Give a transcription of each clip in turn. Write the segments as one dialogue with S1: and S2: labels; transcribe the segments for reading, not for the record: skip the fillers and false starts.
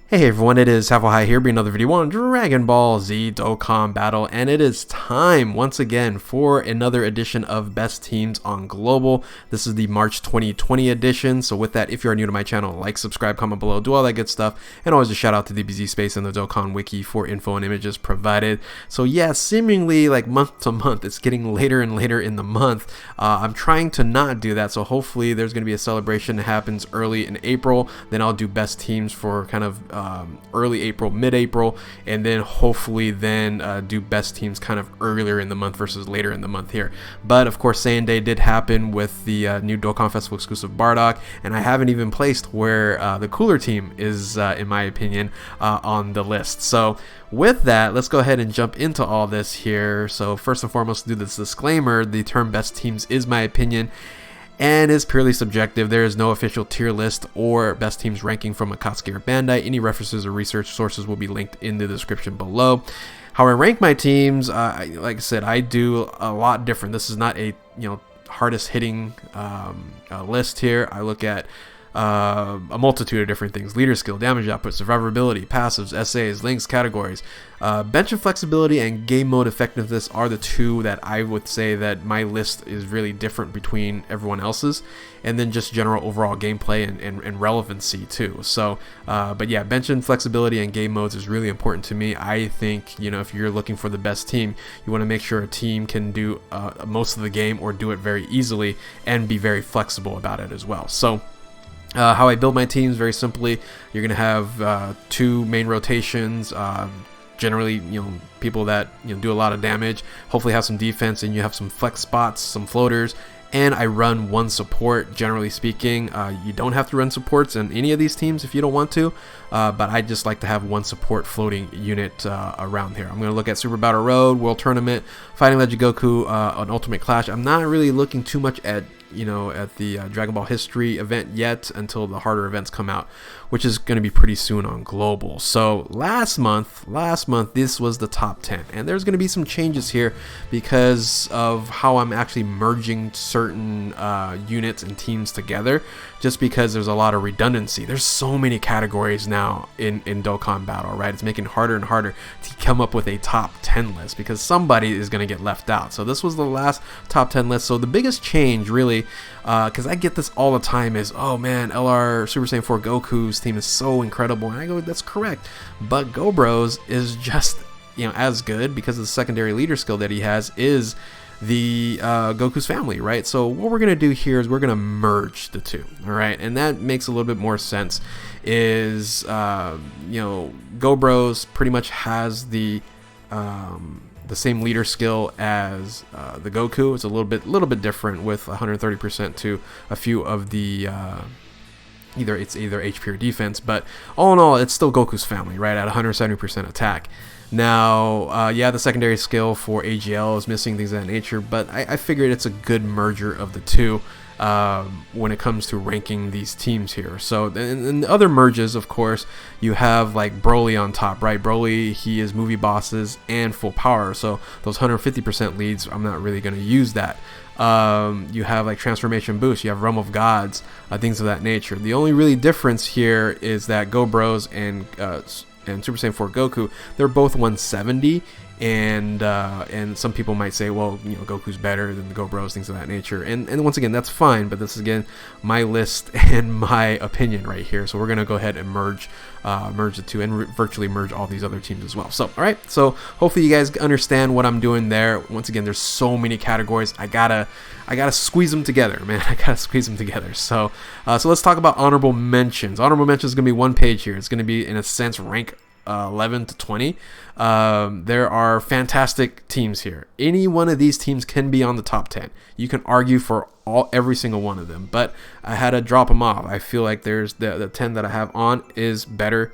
S1: Hey everyone, it is Halfway High here, bringing another video on Dragon Ball Z Dokkan Battle, and it is time once again for another edition of Best Teams on Global. This is the March 2020 edition, so with that, if you are new to my channel, like, subscribe, comment below, do all that good stuff, and always a shout out to DBZ Space and the Dokkan Wiki for info and images provided. So yeah, seemingly like month to month, it's getting later and later in the month. I'm trying to not do that, so hopefully there's going to be a celebration that happens early in April, then I'll do Best Teams for kind of early April, mid-April, and then hopefully then do best teams kind of earlier in the month versus later in the month here. But of course, Saiyan Day did happen with the new Dokkan Festival exclusive Bardock, and I haven't even placed where the cooler team is, in my opinion, on the list. So with that, let's go ahead and jump into all this here. So first and foremost, do this disclaimer: the term best teams is my opinion and is purely subjective. There is no official tier list or best teams ranking from Akatsuki or Bandai. Any references or research sources will be linked in the description below. How I rank my teams, like I said, I do a lot different. This is not a hardest hitting list here. I look at a multitude of different things: leader skill, damage output, survivability, passives, SAs, links, categories. Bench and flexibility and game mode effectiveness are the two that I would say that my list is really different between everyone else's, and then just general overall gameplay and relevancy too. So but yeah, bench and flexibility and game modes is really important to me. I think, if you're looking for the best team, you want to make sure a team can do most of the game or do it very easily and be very flexible about it as well. So how I build my teams, very simply, you're going to have two main rotations. Generally, people that do a lot of damage, hopefully have some defense, and you have some flex spots, some floaters, and I run one support. Generally speaking, you don't have to run supports in any of these teams if you don't want to, but I just like to have one support floating unit around here. I'm going to look at Super Battle Road, World Tournament, Fighting Legend Goku, an Ultimate Clash. I'm not really looking too much at the Dragon Ball History event yet until the harder events come out, which is going to be pretty soon on Global. So last month, this was the top 10, and there's going to be some changes here because of how I'm actually merging certain units and teams together, just because there's a lot of redundancy. There's so many categories now in Dokkan Battle, right? It's making it harder and harder to come up with a top 10 list because somebody is going to get left out. So this was the last top 10 list. So the biggest change really, because I get this all the time, is, oh man, LR Super Saiyan 4 Goku's team is so incredible, and I go, that's correct, but Gobros is just as good because of the secondary leader skill that he has is the Goku's family, right? So what we're gonna do here is we're gonna merge the two, all right, and that makes a little bit more sense. Is Gobros pretty much has the same leader skill as the Goku. It's a little bit different with 130% to a few of the either HP or defense, but all in all, it's still Goku's family, right, at 170% attack. Now, yeah, the secondary skill for AGL is missing, things of that nature, but I figured it's a good merger of the two when it comes to ranking these teams here. So, and the other merges, of course, you have like Broly on top, right? Broly, he is movie bosses and full power, so those 150% leads, I'm not really going to use that. You have like transformation boost, you have Realm of Gods, things of that nature. The only really difference here is that Gobros and Super Saiyan 4 Goku, they're both 170, and some people might say, well, Goku's better than the Gobros, things of that nature, and once again, that's fine, but this is again my list and my opinion right here. So we're gonna go ahead and merge the two and virtually merge all these other teams as well. So all right, so hopefully you guys understand what I'm doing there. Once again, there's so many categories, I gotta squeeze them together, man. I gotta squeeze them together. So so let's talk about honorable mentions. Honorable mentions is gonna be one page here. It's gonna be, in a sense, rank 11 to 20. There are fantastic teams here. Any one of these teams can be on the top 10. You can argue for every single one of them, but I had to drop them off. I feel like there's the 10 that I have on is better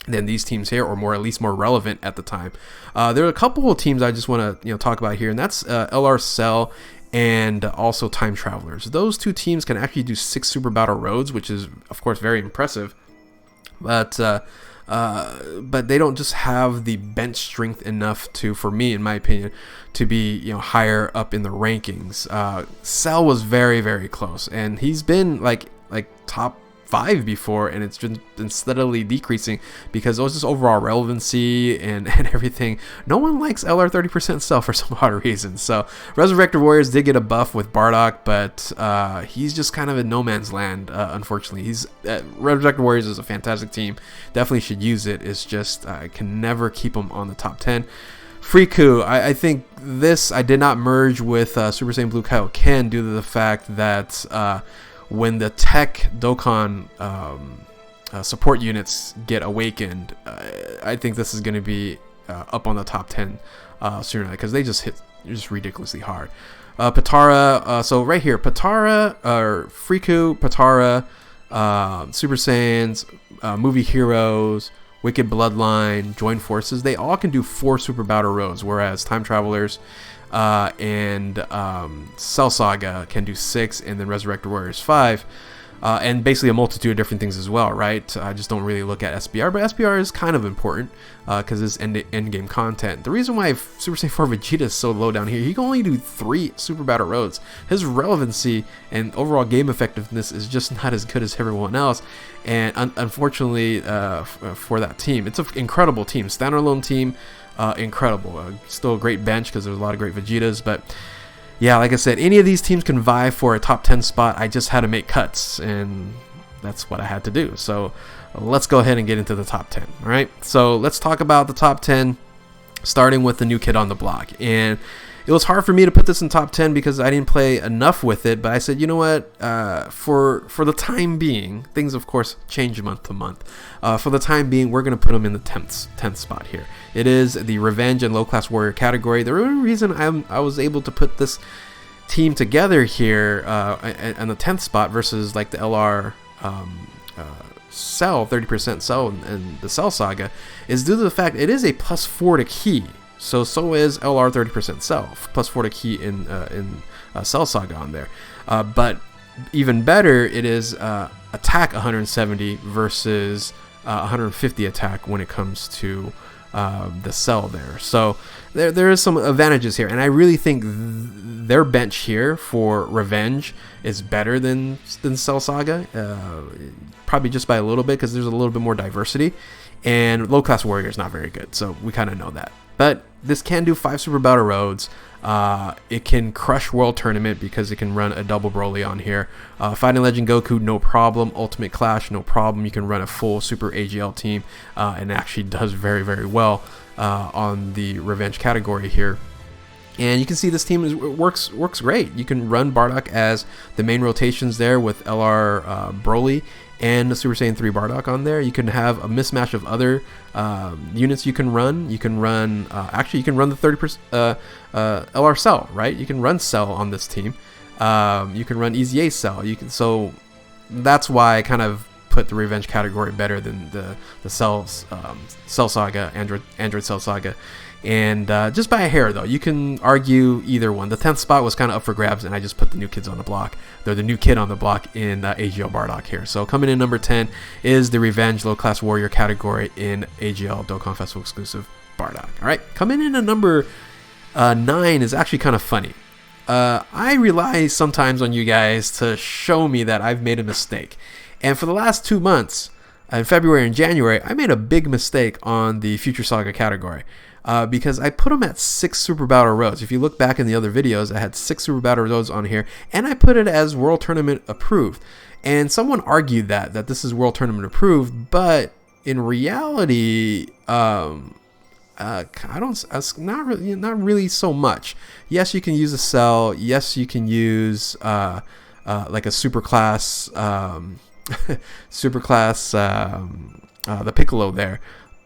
S1: than these teams here, or more, at least more relevant at the time. There are a couple of teams I just want to talk about here, and that's LR Cell and also Time Travelers. Those two teams can actually do 6 Super Battle Roads, which is of course very impressive, but they don't just have the bench strength enough to, for me, in my opinion, to be higher up in the rankings. Cell was very, very close, and he's been like top 5 before, and it's been steadily decreasing because it was just overall relevancy and everything. No one likes LR 30% cell for some odd reason. So Resurrected Warriors did get a buff with Bardock, but he's just kind of in no man's land, unfortunately. Resurrected Warriors is a fantastic team. Definitely should use it. It's just I can never keep him on the top 10. Friku, I think this I did not merge with Super Saiyan Blue Kaioken due to the fact that when the Tech Dokkan support units get awakened, I think this is going to be up on the top 10 sooner, because they just hit just ridiculously hard. Potara, so right here, Potara, or Friku, Potara, Super Saiyans, Movie Heroes, Wicked Bloodline, Join Forces, they all can do 4 Super Battle Roads, whereas Time Travelers and Cell Saga can do 6, and then Resurrected Warriors 5. And basically a multitude of different things as well, right? I just don't really look at SBR, but SBR is kind of important because it's end-game content. The reason why Super Saiyan 4 Vegeta is so low down here, he can only do 3 Super Battle Roads. His relevancy and overall game effectiveness is just not as good as everyone else. And unfortunately for that team, it's an incredible team. Standalone team, incredible. Still a great bench because there's a lot of great Vegetas, but yeah, like I said, any of these teams can vie for a top 10 spot. I just had to make cuts, and that's what I had to do. So let's go ahead and get into the top 10. All right, so let's talk about the top 10, starting with the new kid on the block. And it was hard for me to put this in top 10 because I didn't play enough with it, but I said, you know what, for the time being, things of course change month to month. For the time being, we're going to put him in the 10th spot here. It is the Revenge and Low Class Warrior category. The only reason I was able to put this team together here on the 10th spot versus like the LR Cell, 30% Cell and the Cell Saga, is due to the fact it is a +4 to key. So is LR 30% Cell, +4 to key in Cell Saga on there. But even better, it is attack 170 versus 150 attack when it comes to the Cell there. So there is some advantages here, and I really think their bench here for Revenge is better than Cell Saga, probably just by a little bit because there's a little bit more diversity. And Low Class Warrior is not very good, so we kind of know that. But this can do 5 Super Battle Roads. It can crush World Tournament because it can run a double Broly on here. Fighting Legend Goku, no problem. Ultimate Clash, no problem. You can run a full Super AGL team, and it actually does very, very well on the Revenge category here. And you can see this team works great. You can run Bardock as the main rotations there with LR Broly and the Super Saiyan 3 Bardock on there. You can have a mismatch of other units you can run. You can run, actually you can run the 30% LR Cell, right? You can run Cell on this team. You can run Easy A Cell. So that's why I kind of put the Revenge category better than the Cell Saga, Android Cell Saga. And just by a hair, though. You can argue either one. The 10th spot was kind of up for grabs, and I just put the new kids on the block. They're the new kid on the block in AGL Bardock here. So coming in number 10 is the Revenge Low Class Warrior category in AGL Dokkan Festival exclusive Bardock. All right, coming in at number 9 is actually kind of funny. I rely sometimes on you guys to show me that I've made a mistake. And for the last 2 months, in February and January, I made a big mistake on the Future Saga category. Because I put them at 6 Super Battle Roads. If you look back in the other videos, I had 6 Super Battle Roads on here, and I put it as World Tournament approved. And someone argued that this is World Tournament approved, but in reality, not really so much. Yes, you can use a Cell. Yes, you can use like a super class, the Piccolo there.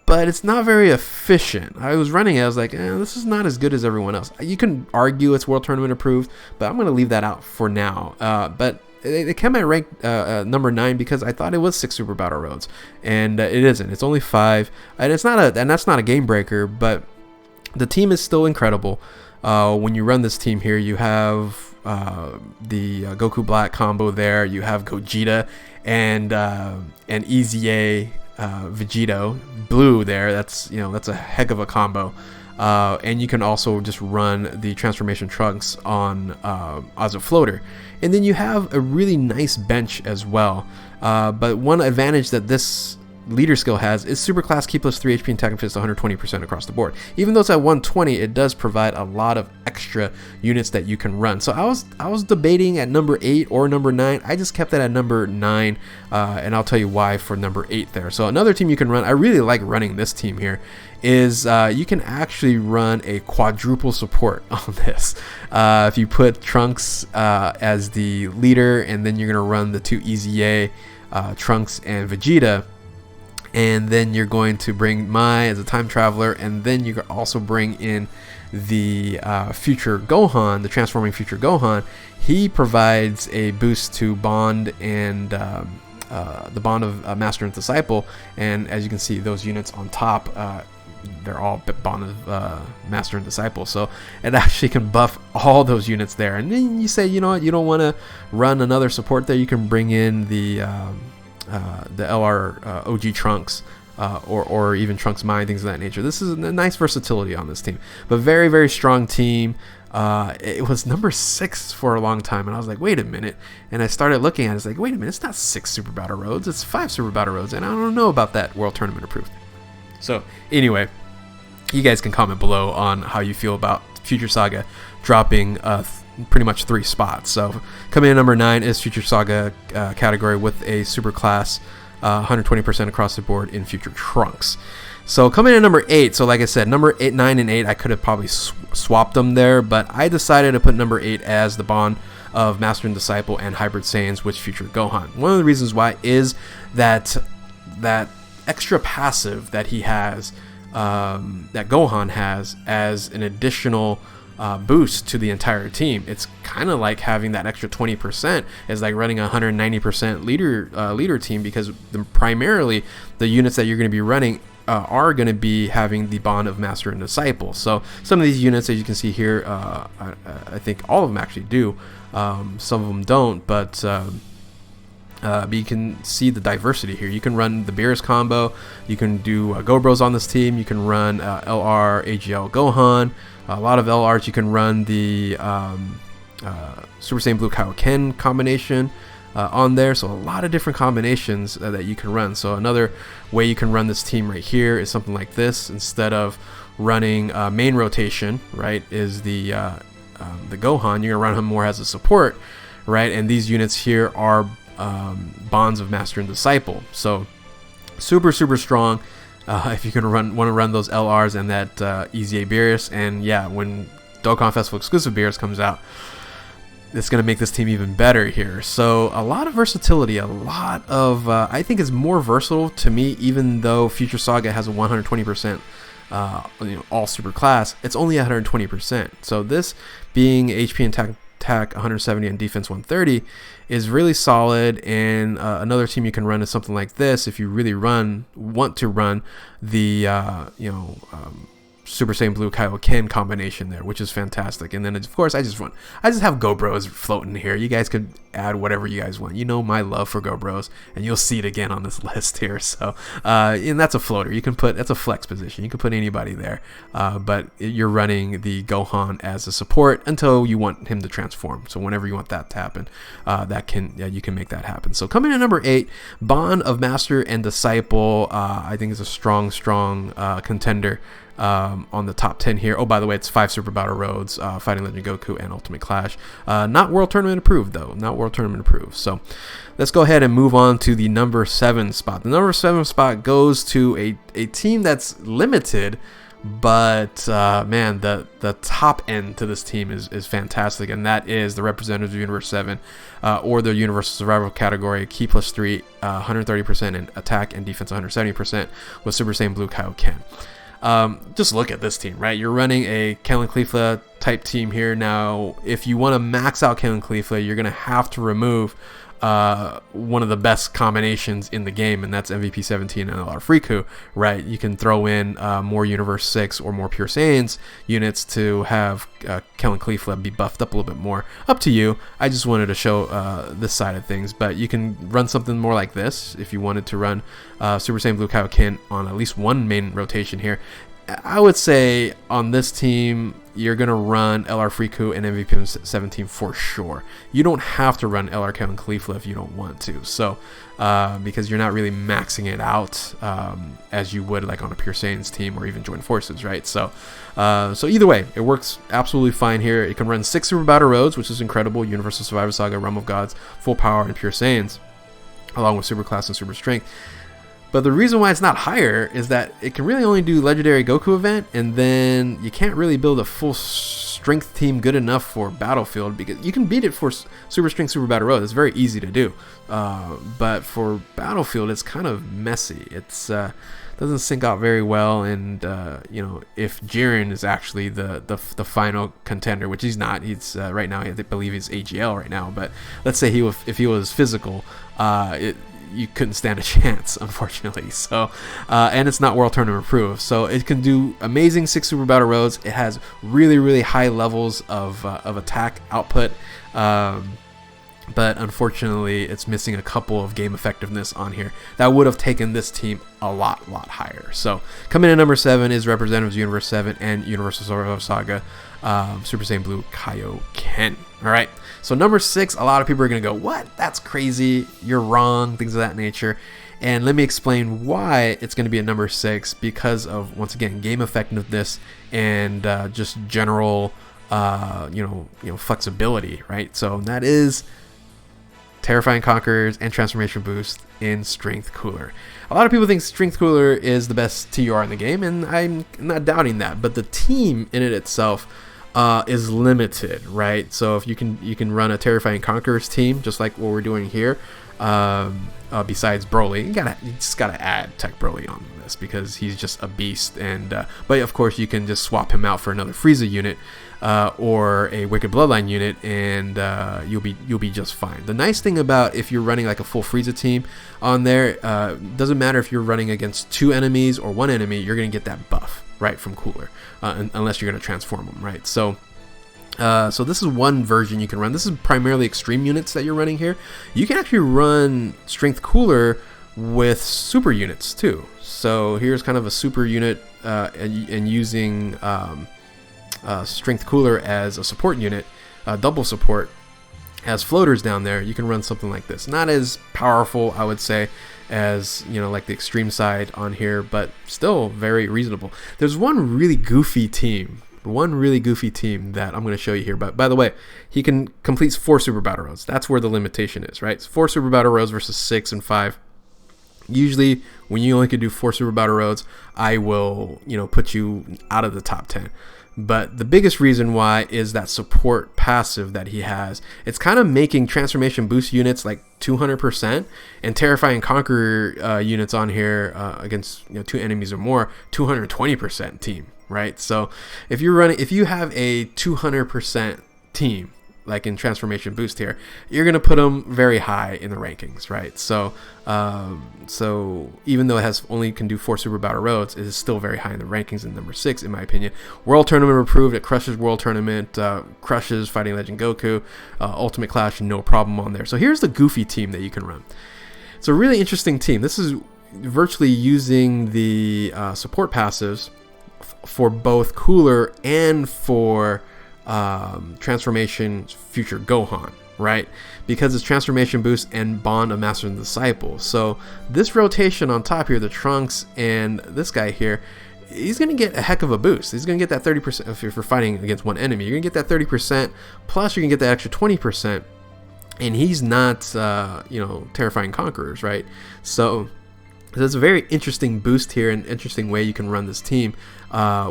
S1: But it's not very efficient. I was running it, I was like, this is not as good as everyone else. You can argue it's World Tournament approved, but I'm going to leave that out for now. But it came at rank number 9 because I thought it was 6 Super Battle Roads, and it isn't. It's only 5, and that's not a game breaker. But the team is still incredible. When you run this team here, you have the Goku Black combo there. You have Gogeta and Easy A Vegito Blue there. That's a heck of a combo. and you can also just run the transformation trunks on as a floater. And then you have a really nice bench as well. But one advantage that this leader skill has is super class key plus 3 HP and attack and fist 120% across the board. Even though it's at 120, it does provide a lot of extra units that you can run. So I was debating at number 8 or number 9. I just kept it at number 9, and I'll tell you why for number 8 there. So another team you can run, I really like running this team here, is you can actually run a quadruple support on this. If you put Trunks as the leader, and then you're going to run the 2 EZA, Trunks and Vegeta, and then you're going to bring Mai as a time traveler, and then you can also bring in the future Gohan, the transforming future Gohan. He provides a boost to Bond and the Bond of Master and Disciple, and as you can see, those units on top, they're all Bond of Master and Disciple, so it actually can buff all those units there. And then you say, you know what, you don't want to run another support there, you can bring in the LR OG Trunks, or even Trunks Mine, things of that nature. This is a nice versatility on this team, but very, very strong team. It was number 6 for a long time, and I was like, wait a minute, and I started looking at it. It's like, wait a minute, it's not 6 Super Battle Roads, it's 5 Super Battle Roads, and I don't know about that World Tournament approved. So anyway, you guys can comment below on how you feel about Future Saga dropping pretty much 3 spots. So coming in number 9 is Future Saga category with a super class 120% across the board in Future Trunks. So coming in number 8, so like I said, number 8, 9, and 8, I could have probably swapped them there, but I decided to put number 8 as the Bond of Master and Disciple and Hybrid Saiyans with Future Gohan. One of the reasons why is that extra passive that he has, that Gohan has, as an additional boost to the entire team. It's kind of like having that extra 20% is like running a 190% leader team, because primarily the units that you're going to be running are going to be having the Bond of Master and Disciple. So some of these units, as you can see here, I think all of them actually do. Some of them don't, but you can see the diversity here. You can run the Beerus combo, you can do Gobros on this team, you can run LR AGL Gohan, a lot of LRs. You can run the Super Saiyan Blue Kaioken combination on there, so a lot of different combinations that you can run. So another way you can run this team right here is something like this. Instead of running main rotation, right, is the Gohan, you're gonna run him more as a support, right? And these units here are Bonds of Master and Disciple, so super strong. If you're gonna want to run those LRs and that EZA Beerus, and yeah, when Dokkan Festival exclusive Beerus comes out, it's gonna make this team even better here. So a lot of versatility, a lot of I think is more versatile to me, even though Future Saga has a 120% all super class. It's only 120%. So this being HP and attack 170 and defense 130 is really solid. And another team you can run is something like this if you really want to run the Super Saiyan Blue Kaioken combination there, which is fantastic. And then of course I just have Gobros floating here. You guys could add whatever you guys want. You know my love for Gobros, and you'll see it again on this list here. So and that's a floater. That's a flex position. You can put anybody there, but you're running the Gohan as a support until you want him to transform. So whenever you want that to happen, you can make that happen. So coming in number 8, Bond of Master and Disciple, I think is a strong contender on the top 10 here. Oh, by the way, it's 5 Super Battle Roads, Fighting Legend Goku and Ultimate Clash. Not World Tournament approved though, not World Tournament approved. So let's go ahead and move on to the number 7 spot. The number 7 spot goes to a team that's limited, but man, the top end to this team is fantastic, and that is the representatives of Universe 7, or the Universal Survival category, Key plus 3, 130% in attack and defense 170% with Super Saiyan Blue Kaioken. Just look at this team, right? You're running a Kellen Caulifla type team here. Now, if you want to max out Kellen Caulifla, you're going to have to remove one of the best combinations in the game, and that's MVP 17 and LR Friku, right? You can throw in more Universe 6 or more Pure Saiyans units to have Kellen Caulifla be buffed up a little bit more. Up to you. I just wanted to show this side of things, but you can run something more like this if you wanted to run Super Saiyan Blue Kaioken on at least one main rotation here. I would say on this team, you're going to run LR Freeku and MVP 17 for sure. You don't have to run LR Kevin Khalifa if you don't want to. So, because you're not really maxing it out as you would like on a Pure Saiyans team or even Join Forces, right? So, so either way, it works absolutely fine here. It can run 6 Super Battle Roads, which is incredible. Universal Survivor Saga, Realm of Gods, Full Power, and Pure Saiyans, along with Super Class and Super Strength. But the reason why it's not higher is that it can really only do Legendary Goku event, and then you can't really build a full strength team good enough for Battlefield, because you can beat it for Super Strength, Super Battle Road. It's very easy to do. But for Battlefield, it's kind of messy. It's doesn't sync out very well, and you know, if Jiren is actually the final contender, which he's not. He's right now, I believe he's AGL right now. But let's say if he was physical, you couldn't stand a chance, unfortunately. So, and it's not World Tournament approved. So it can do amazing 6 Super Battle Roads. It has really, really high levels of attack output. But unfortunately, it's missing a couple of game effectiveness on here that would have taken this team a lot higher. So coming in at number 7 is Representatives Universe 7 and Universal Survivor Saga Super Saiyan Blue Kaioken. All right. So number 6, a lot of people are going to go, what? That's crazy. You're wrong. Things of that nature. And let me explain why it's going to be at number 6, because of, once again, game effectiveness and just general, you know, flexibility, right? So that is Terrifying Conquerors and Transformation Boost in Strength Cooler. A lot of people think Strength Cooler is the best TUR in the game, and I'm not doubting that. But the team in it itself is limited, right? So if you can run a Terrifying Conquerors team, just like what we're doing here. Besides Broly, you just gotta add Tech Broly on this because he's just a beast. And but of course you can just swap him out for another Frieza unit or a Wicked Bloodline unit, and you'll be just fine. The nice thing about if you're running like a full Frieza team on there, doesn't matter if you're running against 2 enemies or 1 enemy, you're gonna get that buff right from Cooler, unless you're gonna transform them, right? So this is one version you can run. This is primarily extreme units that you're running here. You can actually run Strength Cooler with super units too. So here's kind of a super unit and using Strength Cooler as a support unit, double support as floaters down there. You can run something like this. Not as powerful, I would say, as, you know, like the extreme side on here, but still very reasonable. There's one really goofy team that I'm going to show you here. But by the way, he can complete 4 Super Battle Roads. That's where the limitation is, right? It's 4 Super Battle Roads versus 6 and 5. Usually, when you only can do 4 Super Battle Roads, I will, you know, put you out of the top 10. But the biggest reason why is that support passive that he has. It's kind of making Transformation Boost units like 200%, and Terrifying Conqueror units on here against, you know, 2 enemies or more, 220% team, right? So if you have a 200% team, like in Transformation Boost here, you're going to put them very high in the rankings, right? So so even though it only can do 4 Super Battle Roads, it is still very high in the rankings, in number 6 in my opinion. World Tournament approved. It crushes World Tournament, crushes Fighting Legend Goku, Ultimate Clash, no problem on there. So here's the goofy team that you can run. It's a really interesting team. This is virtually using the support passives for both Cooler and for Transformation Future Gohan, right? Because it's Transformation Boost and Bond of Master and Disciple. So this rotation on top here, the Trunks and this guy here, he's going to get a heck of a boost. He's going to get that 30% if you're fighting against 1 enemy. You're going to get that 30%, plus you can get that extra 20%. And he's not, you know, Terrifying Conquerors, right? So there's a very interesting boost here, an interesting way you can run this team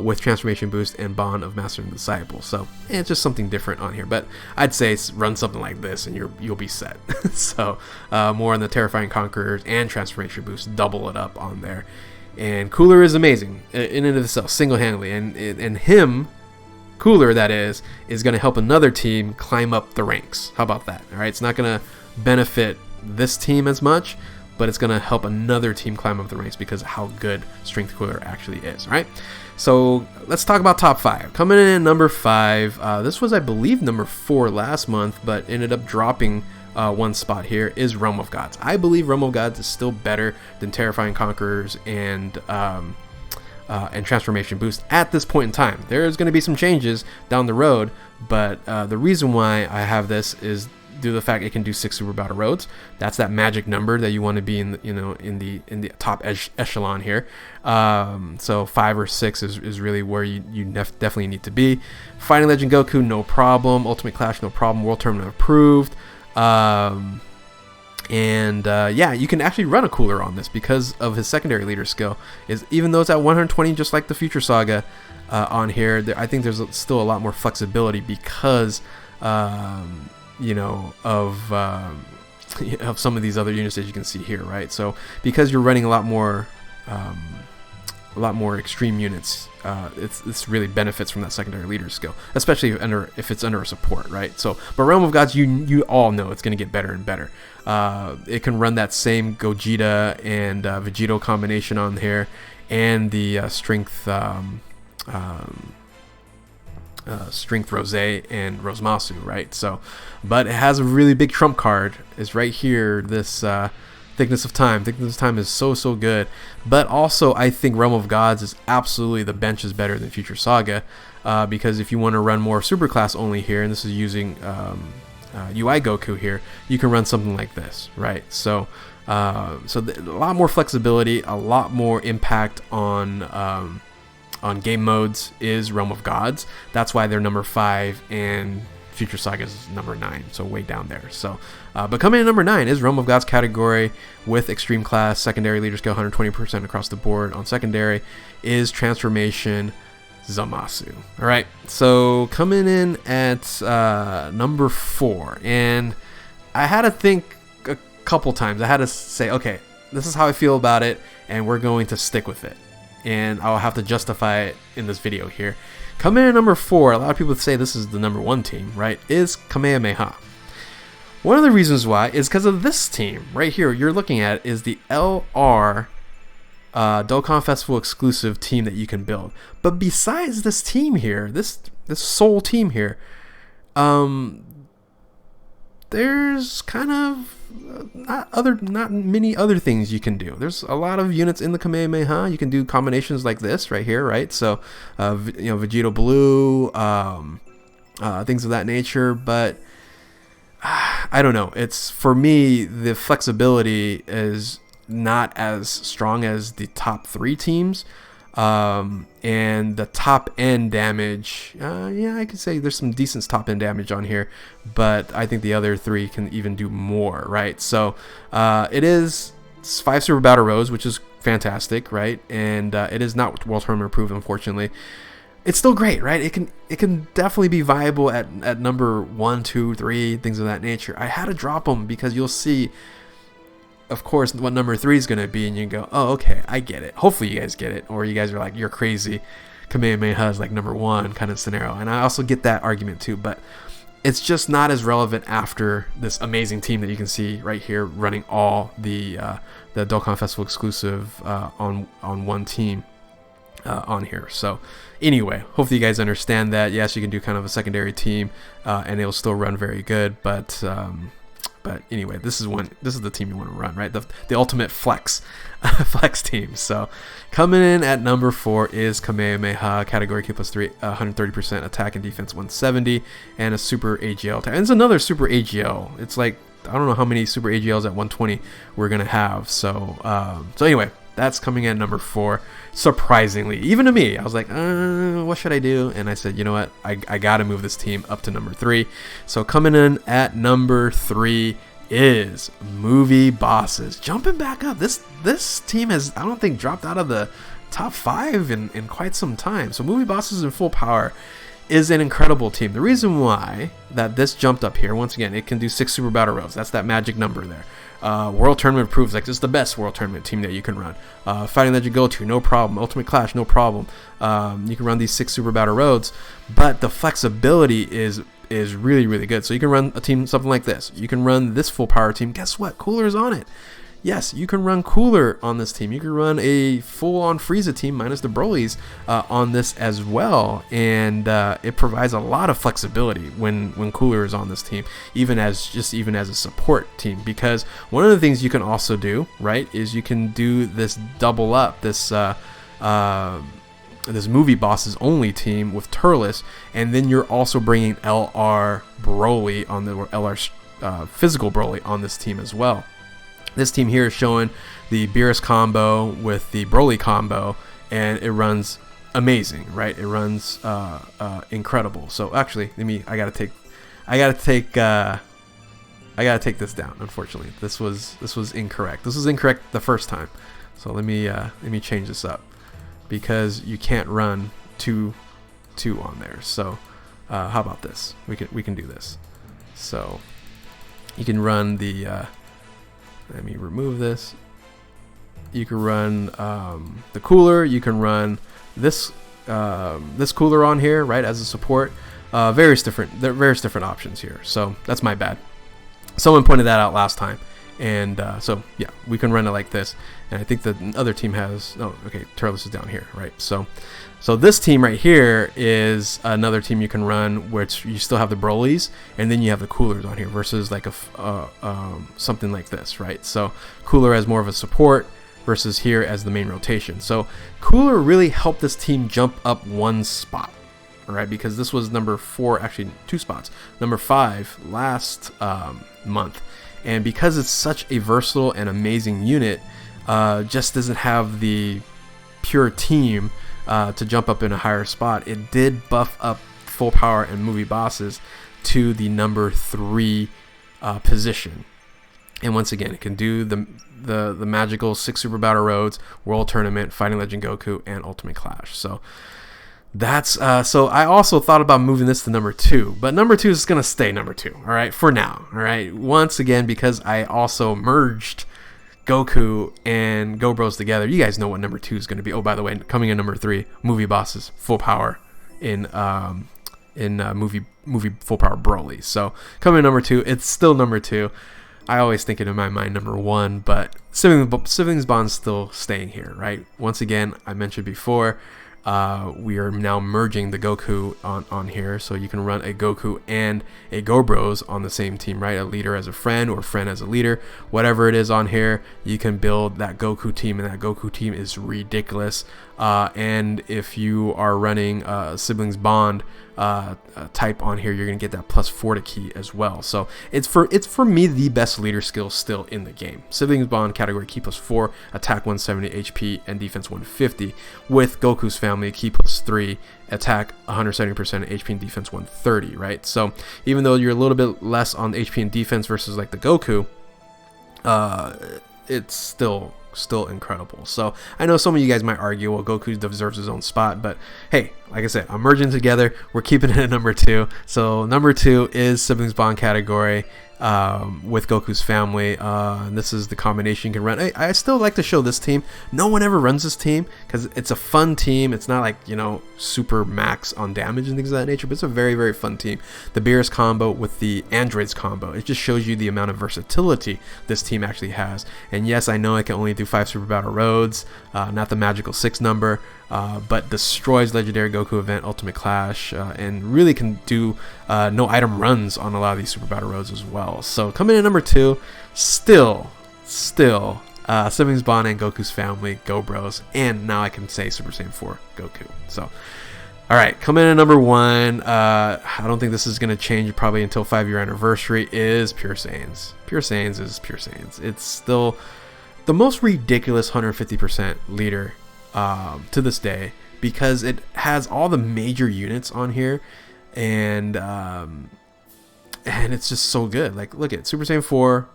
S1: with Transformation Boost and Bond of Master and Disciple. So it's just something different on here. But I'd say run something like this and you'll be set. So more on the Terrifying Conquerors and Transformation Boost, double it up on there. And Cooler is amazing in and of itself, single-handedly. And him, Cooler that is going to help another team climb up the ranks. How about that? All right, it's not going to benefit this team as much, but it's going to help another team climb up the ranks because of how good Strength Cooler actually is, right? So let's talk about top 5. Coming in at number 5, this was, I believe, number 4 last month, but ended up dropping 1 spot here, is Realm of Gods. I believe Realm of Gods is still better than Terrifying Conquerors and and transformation boost at this point in time. There's going to be some changes down the road, but the reason why I have this is due to the fact it can do 6 super battle roads. That's that magic number that you want to be in, in the top echelon here. So 5 or 6 is really where you definitely need to be. Fighting Legend Goku, no problem. Ultimate Clash, no problem. World Tournament approved. Yeah, you can actually run a cooler on this because of his secondary leader skill. Is even though it's at 120, just like the Future Saga on here, I think there's still a lot more flexibility because of some of these other units that you can see here, right? So because you're running a lot more extreme units, it's really benefits from that secondary leader skill, especially if it's under a support, right? So, but Realm of Gods, you all know it's going to get better and better. It can run that same Gogeta and Vegito combination on here, and the strength Rose and Rosemasu, right? So, but it has a really big trump card. Is right here. This Thickness of Time. Thickness of Time is so good. But also, I think Realm of Gods is absolutely, the bench is better than Future Saga, because if you want to run more superclass only here, and this is using UI Goku here, you can run something like this, right? So, a lot more flexibility, a lot more impact on game modes is Realm of Gods. That's why they're number 5 and Future Saga is number 9, so way down there. So, but coming in number 9 is Realm of Gods category with Extreme Class, Secondary Leader Skill 120% across the board on Secondary is Transformation Zamasu. All right, so coming in at number 4, and I had to think a couple times. I had to say, okay, this is how I feel about it, and we're going to stick with it. And I'll have to justify it in this video here. Coming in at number 4, a lot of people say this is the number 1 team, right, is Kamehameha. One of the reasons why is because of this team right here you're looking at is the LR Dokkan Festival exclusive team that you can build. But besides this team here, this sole team here, there's kind of not many other things you can do. There's a lot of units in the Kamehameha. You can do combinations like this right here, right? So, Vegito Blue, things of that nature. But I don't know. It's, for me, the flexibility is not as strong as the top 3 teams. And the top end damage, I could say there's some decent top end damage on here, but I think the other 3 can even do more, right? So it is 5 Super Battle Roads, which is fantastic, right? And it is not World Tournament approved, unfortunately. It's still great, right? It can definitely be viable at number 1, 2, 3, things of that nature. I had to drop them because you'll see, of course, what number 3 is going to be, and you go, oh, okay, I get it. Hopefully you guys get it, or you guys are like, you're crazy. Kamehameha is like number 1 kind of scenario, and I also get that argument too, but it's just not as relevant after this amazing team that you can see right here running all the Dokkan Festival exclusive on one team on here. So anyway, hopefully you guys understand that. Yes, you can do kind of a secondary team, and it'll still run very good, but anyway, this is the team you want to run, right? The ultimate flex team. So coming in at number 4 is Kamehameha, category K plus 3, 130% attack and defense 170, and a super AGL. And it's another super AGL. It's like, I don't know how many super AGLs at 120 we're gonna have. So anyway, that's coming in at number 4. Surprisingly, even to me, I was like, what should I do? And I said, you know what? I gotta move this team up to number 3. So coming in at number 3 is Movie Bosses. Jumping back up. This team has, I don't think, dropped out of the top 5 in quite some time. So Movie Bosses in full power is an incredible team. The reason why that this jumped up here, once again, it can do 6 Super Battle Roads. That's that magic number there. World Tournament proves like this is the best World Tournament team that you can run. Fighting Legend Goku, no problem. Ultimate Clash, no problem. You can run these 6 Super Battle Roads, but the flexibility is really, really good. So you can run a team something like this. You can run this full power team. Guess what? Cooler's on it. Yes, you can run Cooler on this team. You can run a full-on Frieza team minus the Broly's on this as well, and it provides a lot of flexibility when Cooler is on this team, even as a support team. Because one of the things you can also do, right, is you can do this double up, this this movie bosses only team with Turles, and then you're also bringing LR Broly on the LR physical Broly on this team as well. This team here is showing the Beerus combo with the Broly combo, and it runs amazing, right? It runs incredible. So actually, I gotta take this down. Unfortunately, this was incorrect. This was incorrect the first time. So let me change this up, because you can't run two on there. So how about this? We can do this. So you can run the let me remove this. You can run the cooler. You can run this cooler on here, right, as a support. There are various different options here. So that's my bad. Someone pointed that out last time. And so yeah, we can run it like this, and I think the other team has, oh okay, Turles is down here, right? So this team right here is another team you can run, which you still have the Brolys, and then you have the coolers on here, versus like something like this, right? So cooler as more of a support versus here as the main rotation. So cooler really helped this team jump up one spot, right? Because this was number 4, actually 2 spots, number 5 last month. And because it's such a versatile and amazing unit, just doesn't have the pure team to jump up in a higher spot. It did buff up full power and movie bosses to the number 3 position. And once again, it can do the magical 6 Super Battle Roads, World Tournament, Fighting Legend Goku, and Ultimate Clash. So that's so I also thought about moving this to number 2, but number 2 is gonna stay number 2, all right, for now. All right, once again, because I also merged Goku and Go Bros together. You guys know what number 2 is gonna be. Oh, by the way, coming in number 3, movie bosses, full power in movie full power Broly. So coming in number 2, it's still number 2. I always think it in my mind number 1, but Siblings Bond's still staying here, right? Once again, I mentioned before, we are now merging the Goku on here, so you can run a Goku and a Go Bros on the same team, right? A leader as a friend, or friend as a leader, whatever it is on here, you can build that Goku team, and that Goku team is ridiculous. And if you are running Siblings Bond type on here, you're gonna get that +4 to key as well. So it's for me the best leader skill still in the game. Siblings Bond category key +4, attack 170, HP and defense 150, with Goku's family key +3, attack 170%, HP and defense 130, right? So even though you're a little bit less on HP and defense versus like the Goku, it's still incredible. So I know some of you guys might argue, well, Goku deserves his own spot, but hey, like I said, I'm merging together. We're keeping it at number 2. So number 2 is Siblings Bond category with Goku's family. This is the combination you can run. I still like to show this team. No one ever runs this team because it's a fun team. It's not like, you know, super max on damage and things of that nature, but it's a very, very fun team. The Beerus combo with the Androids combo, it just shows you the amount of versatility this team actually has. And yes, I know I can only do 5 Super Battle Roads, not the magical 6 number, but destroys Legendary Goku event, Ultimate Clash, and really can do no item runs on a lot of these Super Battle Roads as well. So coming in number 2, still Siblings Bond and Goku's family, Go Bros, and now I can say Super Saiyan 4 Goku. So alright, coming in at number 1, I don't think this is going to change probably until 5-year anniversary, is Pure Saiyans. Pure Saiyans is Pure Saiyans. It's still the most ridiculous 150% leader to this day, because it has all the major units on here, and it's just so good. Like, look at Super Saiyan 4,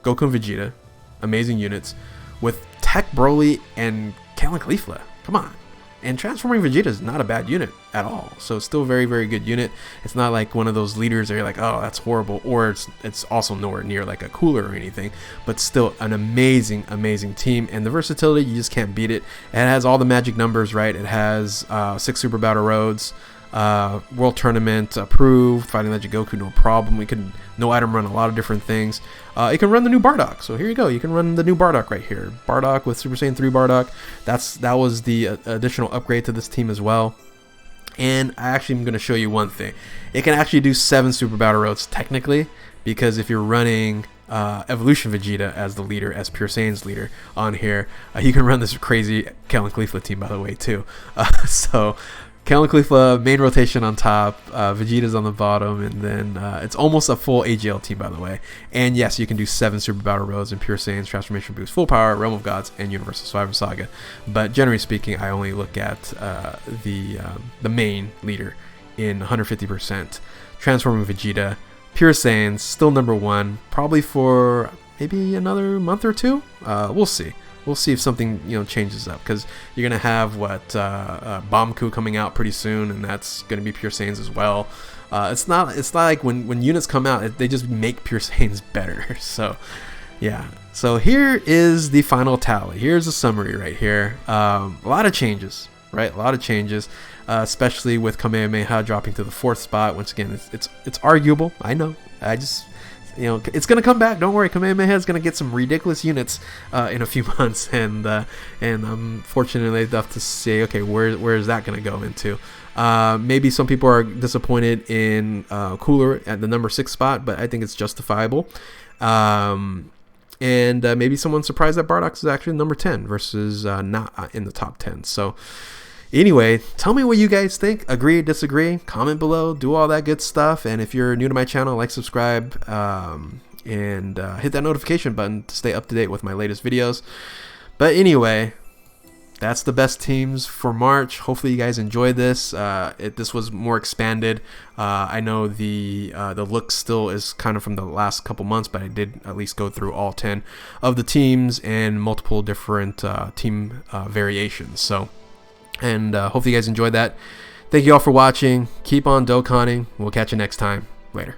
S1: Goku and Vegeta, amazing units, with Tech Broly and Calicleafla. Come on. And Transforming Vegeta is not a bad unit at all. So it's still a very, very good unit. It's not like one of those leaders that you're like, oh, that's horrible. Or it's also nowhere near like a cooler or anything. But still an amazing, amazing team. And the versatility, you just can't beat it. It has all the magic numbers, right? It has 6 Super Battle Roads. World Tournament approved, Fighting Legend Goku, no problem. We can no item run a lot of different things. It can run the new Bardock, so here you go. You can run the new Bardock right here. Bardock with Super Saiyan 3 Bardock. That was the additional upgrade to this team as well. And I actually am going to show you one thing. It can actually do 7 Super Battle Roads technically, because if you're running Evolution Vegeta as the leader, as Pure Saiyan's leader on here. He can run this crazy Kalen Caulifla team, by the way, too. So Kalen Caulifla, main rotation on top, Vegeta's on the bottom, and then it's almost a full AGL team, by the way. And yes, you can do 7 Super Battle Roads in Pure Saiyan's Transformation Boost, Full Power, Realm of Gods, and Universal Survivor Saga. But generally speaking, I only look at the main leader in 150%. Transforming Vegeta, Pure Saiyan, still number 1, probably for maybe another month or 2. We'll see. We'll see if something changes up, because you're gonna have Bomku coming out pretty soon, and that's gonna be Pure Saiyans as well. It's not like when units come out, they just make Pure Saiyans better. So yeah. So here is the final tally. Here's a summary right here. A lot of changes, right? A lot of changes. Especially with Kamehameha dropping to the 4th spot. Once again, it's arguable. I know. I just, it's gonna come back. Don't worry. Kamehameha is gonna get some ridiculous units in a few months, and I'm fortunate enough to say, okay, where is that gonna go into? Maybe some people are disappointed in Cooler at the number 6 spot, but I think it's justifiable. And maybe someone's surprised that Bardock is actually number 10 versus not in the top 10. So. Anyway, tell me what you guys think. Agree, disagree, comment below, do all that good stuff. And if you're new to my channel, like, subscribe, and hit that notification button to stay up to date with my latest videos. But anyway, that's the best teams for March. Hopefully you guys enjoyed this. This was more expanded. I know the look still is kind of from the last couple months, but I did at least go through all 10 of the teams and multiple different team variations. So. And hopefully you guys enjoyed that. Thank you all for watching. Keep on Dokkaning. We'll catch you next time. Later.